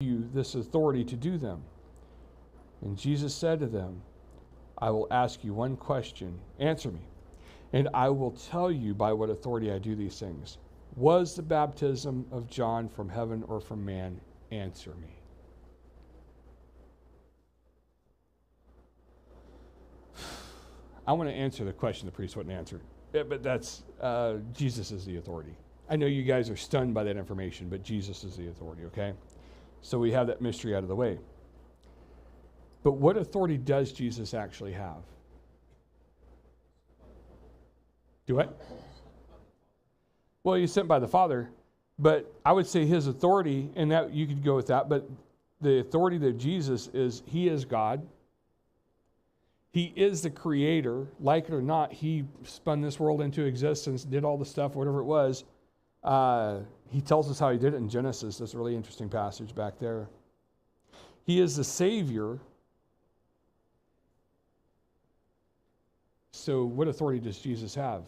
you this authority to do them? And Jesus said to them, I will ask you one question. Answer me, and I will tell you by what authority I do these things. Was the baptism of John from heaven or from man? Answer me. I want to answer the question the priest wouldn't answer. But that's, Jesus is the authority. I know you guys are stunned by that information, but Jesus is the authority, okay? So we have that mystery out of the way. But what authority does Jesus actually have? Do what? Well, he's sent by the Father, but I would say his authority, and that you could go with that, but the authority that Jesus is, he is God. He is the creator. Like it or not, he spun this world into existence, did all the stuff, whatever it was. He tells us how he did it in Genesis. That's a really interesting passage back there. He is the Savior. So what authority does Jesus have?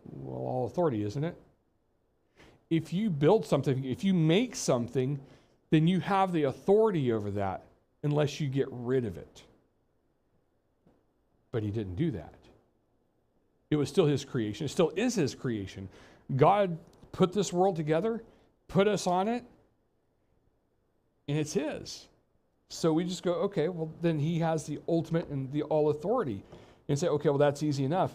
Well, all authority, isn't it? If you build something, if you make something, then you have the authority over that unless you get rid of it. But he didn't do that. It was still his creation. It still is his creation. God put this world together, put us on it, and it's his. So we just go, okay, well, then he has the ultimate and the all authority. And say, okay, well, that's easy enough.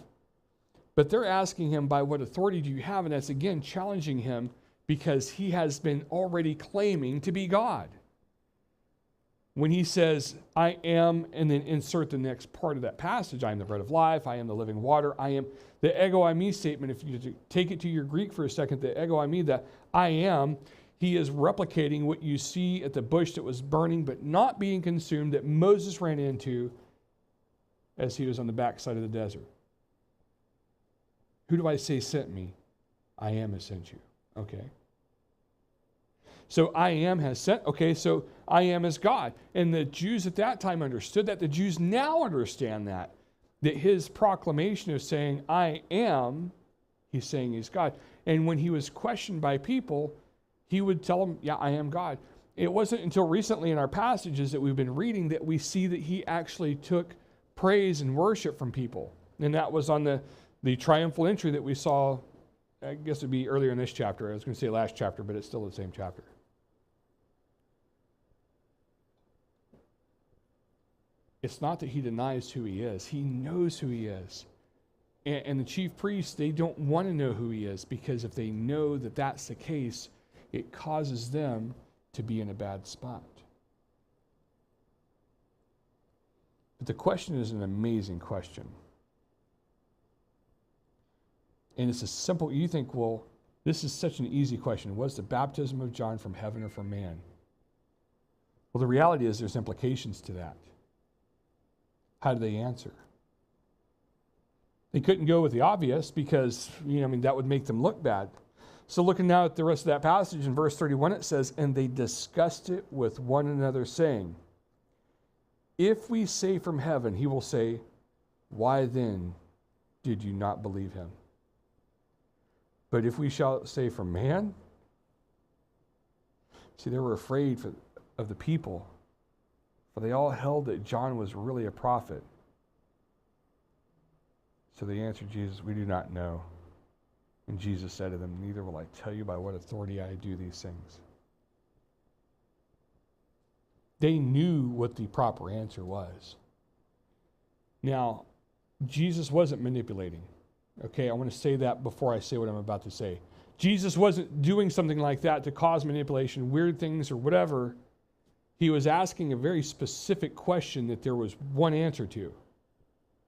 But they're asking him, by what authority do you have? And that's, again, challenging him because he has been already claiming to be God. When he says, I am, and then insert the next part of that passage, I am the bread of life, I am the living water, I am the ego eimi statement. If you take it to your Greek for a second, the ego eimi, the I am, he is replicating what you see at the bush that was burning but not being consumed that Moses ran into as he was on the backside of the desert. Who do I say sent me? I am has sent you. Okay. So I am has sent. Okay, so I am is God. And the Jews at that time understood that. The Jews now understand that his proclamation of saying I am, he's saying he's God. And when he was questioned by people, he would tell them, yeah, I am God. It wasn't until recently in our passages that we've been reading that we see that he actually took praise and worship from people. And that was on the triumphal entry that we saw, I guess it'd be earlier in this chapter. I was going to say last chapter, but it's still the same chapter. It's not that he denies who he is. He knows who he is. And the chief priests, they don't want to know who he is because if they know that that's the case, it causes them to be in a bad spot. But the question is an amazing question. And it's a simple, you think, well, this is such an easy question. Was the baptism of John from heaven or from man? Well, the reality is there's implications to that. How do they answer? They couldn't go with the obvious because, that would make them look bad. So looking now at the rest of that passage in verse 31, it says, and they discussed it with one another, saying, if we say from heaven, he will say, why then did you not believe him? But if we shall say from man, see, they were afraid of the people, for they all held that John was really a prophet. So they answered Jesus, we do not know. And Jesus said to them, neither will I tell you by what authority I do these things. They knew what the proper answer was. Now, Jesus wasn't manipulating. Okay, I want to say that before I say what I'm about to say. Jesus wasn't doing something like that to cause manipulation, weird things or whatever. He was asking a very specific question that there was one answer to.